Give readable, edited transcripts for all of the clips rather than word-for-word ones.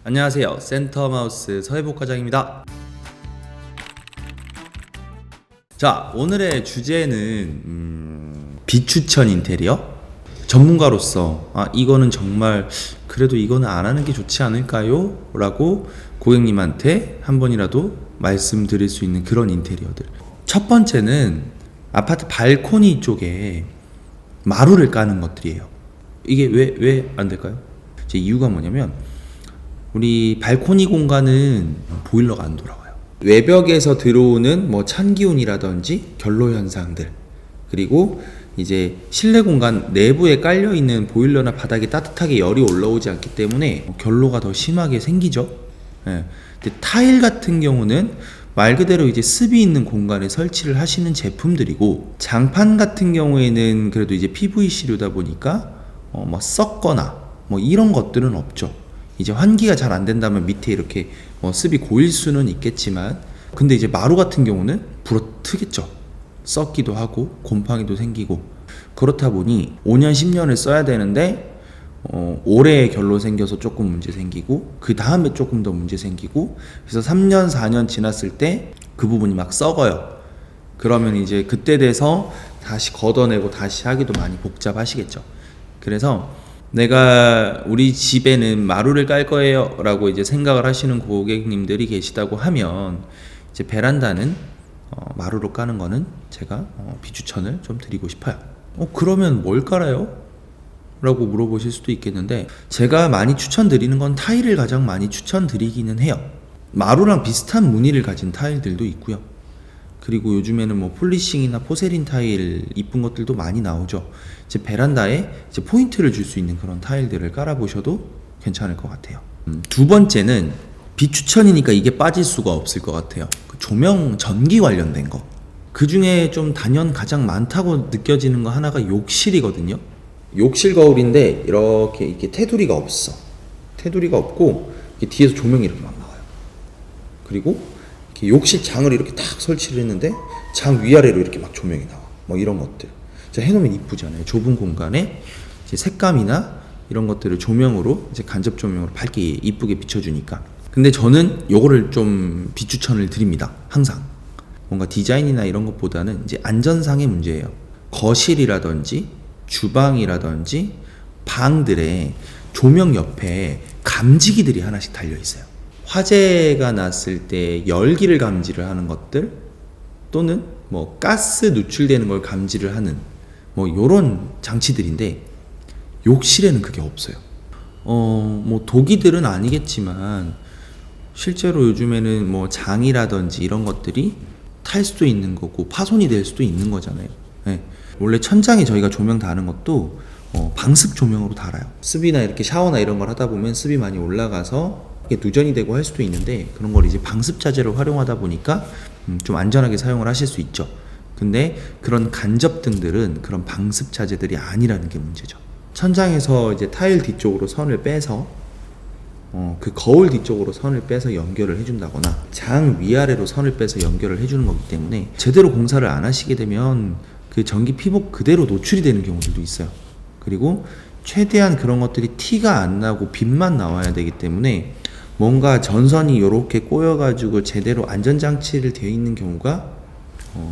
안녕하세요. 센터마우스 서해복 과장입니다. 자, 오늘의 주제는 비추천 인테리어? 전문가로서 이거는 정말 그래도 이거는 안 하는 게 좋지 않을까요? 라고 고객님한테 한 번이라도 말씀드릴 수 있는 그런 인테리어들. 첫 번째는 아파트 발코니 쪽에 마루를 까는 것들이에요. 이게 왜 안 될까요? 제 이유가 뭐냐면 우리 발코니 공간은 보일러가 안 돌아와요. 외벽에서 들어오는 뭐 찬기운이라든지 결로 현상들, 그리고 이제 실내 공간 내부에 깔려 있는 보일러나 바닥에 따뜻하게 열이 올라오지 않기 때문에 결로가 더 심하게 생기죠. 예. 근데 타일 같은 경우는 말 그대로 이제 습이 있는 공간에 설치를 하시는 제품들이고, 장판 같은 경우에는 그래도 이제 PVC류다 보니까 뭐 썩거나 뭐 이런 것들은 없죠. 이제 환기가 잘 안 된다면 밑에 이렇게 습이 고일 수는 있겠지만, 근데 이제 마루 같은 경우는 불어트겠죠. 썩기도 하고 곰팡이도 생기고. 그렇다 보니 5년 10년을 써야 되는데 올해 결로 생겨서 조금 문제 생기고, 그 다음에 조금 더 문제 생기고, 그래서 3년 4년 지났을 때 그 부분이 막 썩어요. 그러면 이제 그때 돼서 다시 걷어내고 다시 하기도 많이 복잡하시겠죠. 그래서 내가 우리 집에는 마루를 깔 거예요 라고 이제 생각을 하시는 고객님들이 계시다고 하면, 이제 베란다는 마루로 까는 거는 제가 비추천을 좀 드리고 싶어요. 그러면 뭘 깔아요? 라고 물어보실 수도 있겠는데, 제가 많이 추천드리는 건 타일을 가장 많이 추천드리기는 해요. 마루랑 비슷한 무늬를 가진 타일들도 있고요. 그리고 요즘에는 뭐 폴리싱이나 포세린 타일 이쁜 것들도 많이 나오죠. 이제 베란다에 이제 포인트를 줄 수 있는 그런 타일들을 깔아보셔도 괜찮을 것 같아요. 두 번째는 비추천이니까 이게 빠질 수가 없을 것 같아요. 조명 전기 관련된 거. 그 중에 좀 단연 가장 많다고 느껴지는 거 하나가 욕실이거든요. 욕실 거울인데 이렇게 테두리가 없어. 테두리가 없고 뒤에서 조명이 이렇게 막 나와요. 그리고 이렇게 욕실 장을 이렇게 딱 설치를 했는데 장 위아래로 이렇게 막 조명이 나와. 뭐 이런 것들. 자, 해놓으면 이쁘잖아요. 좁은 공간에 이제 색감이나 이런 것들을 조명으로 이제 간접 조명으로 밝게 이쁘게 비춰주니까. 근데 저는 요거를 좀 비추천을 드립니다. 항상. 뭔가 디자인이나 이런 것보다는 이제 안전상의 문제예요. 거실이라든지 주방이라든지 방들의 조명 옆에 감지기들이 하나씩 달려 있어요. 화재가 났을 때 열기를 감지를 하는 것들, 또는 뭐 가스 누출되는 걸 감지를 하는 뭐 요런 장치들인데, 욕실에는 그게 없어요. 뭐 독이들은 아니겠지만 실제로 요즘에는 뭐 장이라든지 이런 것들이 탈 수도 있는 거고 파손이 될 수도 있는 거잖아요. 네. 원래 천장에 저희가 조명 다는 것도 방습 조명으로 달아요. 습이나 이렇게 샤워나 이런 걸 하다 보면 습이 많이 올라가서 이게 누전이 되고 할 수도 있는데, 그런 걸 이제 방습 자재로 활용하다 보니까 좀 안전하게 사용을 하실 수 있죠. 근데 그런 간접등들은 그런 방습 자재들이 아니라는 게 문제죠. 천장에서 이제 타일 뒤쪽으로 선을 빼서 그 거울 뒤쪽으로 선을 빼서 연결을 해준다거나 장 위아래로 선을 빼서 연결을 해주는 거기 때문에, 제대로 공사를 안 하시게 되면 그 전기 피복 그대로 노출이 되는 경우들도 있어요. 그리고 최대한 그런 것들이 티가 안 나고 빛만 나와야 되기 때문에 뭔가 전선이 이렇게 꼬여가지고 제대로 안전장치를 되어 있는 경우가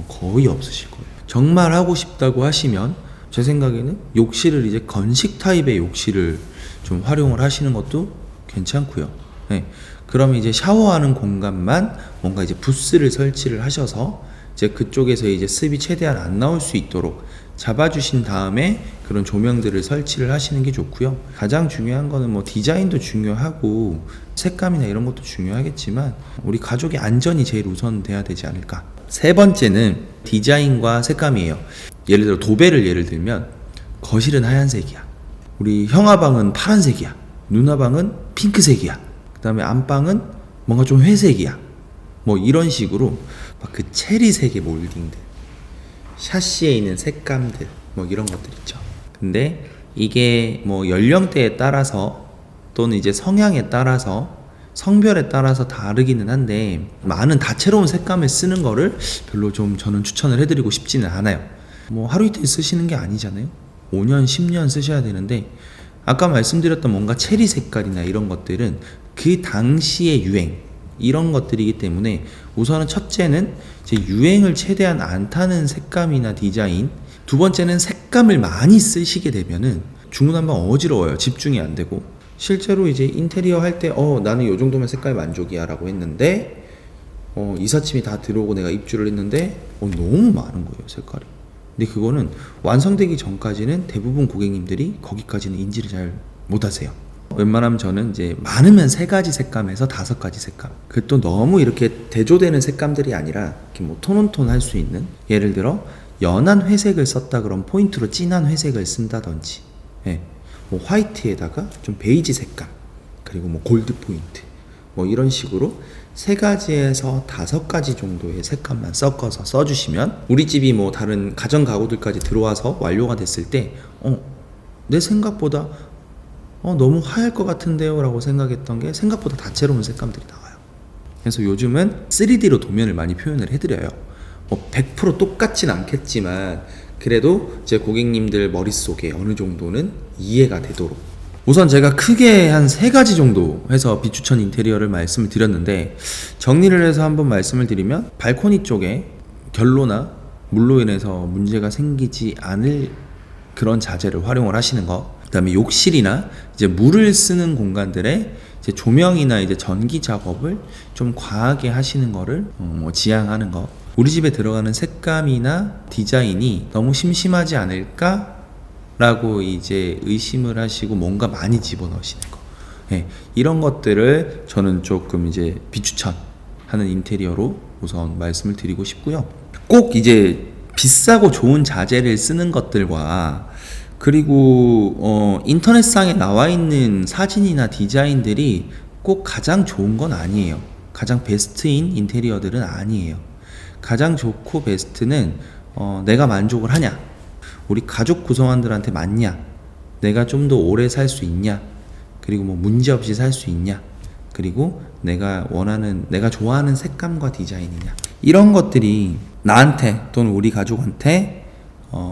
거의 없으실 거예요. 정말 하고 싶다고 하시면 제 생각에는 욕실을 이제 건식 타입의 욕실을 좀 활용을 하시는 것도 괜찮고요. 네. 그러면 이제 샤워하는 공간만 뭔가 이제 부스를 설치를 하셔서 이제 그쪽에서 이제 습이 최대한 안 나올 수 있도록 잡아주신 다음에 그런 조명들을 설치를 하시는 게 좋고요. 가장 중요한 거는 뭐 디자인도 중요하고 색감이나 이런 것도 중요하겠지만 우리 가족의 안전이 제일 우선 돼야 되지 않을까. 세 번째는 디자인과 색감이에요. 예를 들어 도배를 예를 들면 거실은 하얀색이야, 우리 형아방은 파란색이야, 누나방은 핑크색이야, 그 다음에 안방은 뭔가 좀 회색이야, 뭐 이런 식으로 막 그 체리색의 몰딩들, 샤시에 있는 색감들, 뭐 이런 것들 있죠. 근데 이게 뭐 연령대에 따라서 또는 이제 성향에 따라서 성별에 따라서 다르기는 한데, 많은 다채로운 색감을 쓰는 거를 별로 좀 저는 추천을 해드리고 싶지는 않아요. 뭐 하루 이틀 쓰시는 게 아니잖아요. 5년 10년 쓰셔야 되는데, 아까 말씀드렸던 뭔가 체리 색깔이나 이런 것들은 그 당시의 유행 이런 것들이기 때문에 우선은 첫째는 이제 유행을 최대한 안 타는 색감이나 디자인, 두 번째는 색감을 많이 쓰시게 되면은 중구난방 어지러워요. 집중이 안 되고. 실제로 이제 인테리어 할 때 나는 요 정도면 색깔 만족이야 라고 했는데 이삿짐이 다 들어오고 내가 입주를 했는데 너무 많은 거예요, 색깔이. 근데 그거는 완성되기 전까지는 대부분 고객님들이 거기까지는 인지를 잘 못하세요. 웬만하면 저는 이제 많으면 3가지 색감에서 5가지 색감. 그 또 너무 이렇게 대조되는 색감들이 아니라 이렇게 뭐 톤온톤 할 수 있는, 예를 들어 연한 회색을 썼다 그럼 포인트로 진한 회색을 쓴다든지, 뭐 화이트에다가 좀 베이지 색감, 그리고 뭐 골드 포인트, 뭐 이런 식으로 3가지에서 5가지 정도의 색감만 섞어서 써주시면 우리 집이 뭐 다른 가전 가구들까지 들어와서 완료가 됐을 때 내 생각보다 너무 하얄 것 같은데요 라고 생각했던 게 생각보다 다채로운 색감들이 나와요. 그래서 요즘은 3D로 도면을 많이 표현을 해드려요. 100% 똑같진 않겠지만 그래도 제 고객님들 머릿속에 어느 정도는 이해가 되도록, 우선 제가 크게 한 3가지 정도 해서 비추천 인테리어를 말씀을 드렸는데, 정리를 해서 한번 말씀을 드리면 발코니 쪽에 결로나 물로 인해서 문제가 생기지 않을 그런 자재를 활용을 하시는 거, 그 다음에 욕실이나 이제 물을 쓰는 공간들에 이제 조명이나 이제 전기 작업을 좀 과하게 하시는 거를 지양하는 거, 우리 집에 들어가는 색감이나 디자인이 너무 심심하지 않을까? 라고 이제 의심을 하시고 뭔가 많이 집어넣으시는 거. 이런 것들을 저는 조금 이제 비추천하는 인테리어로 우선 말씀을 드리고 싶고요. 꼭 이제 비싸고 좋은 자재를 쓰는 것들과 그리고 인터넷상에 나와 있는 사진이나 디자인들이 꼭 가장 좋은 건 아니에요. 가장 베스트인 인테리어들은 아니에요. 가장 좋고 베스트는 내가 만족을 하냐, 우리 가족 구성원들한테 맞냐, 내가 좀 더 오래 살 수 있냐, 그리고 뭐 문제없이 살 수 있냐, 그리고 내가 원하는, 내가 좋아하는 색감과 디자인이냐, 이런 것들이 나한테 또는 우리 가족한테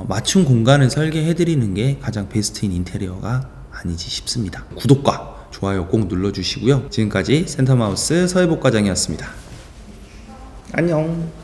맞춤 공간을 설계해드리는 게 가장 베스트인 인테리어가 아니지 싶습니다. 구독과 좋아요 꼭 눌러주시고요. 지금까지 센터마우스 서해복 과장이었습니다. 안녕.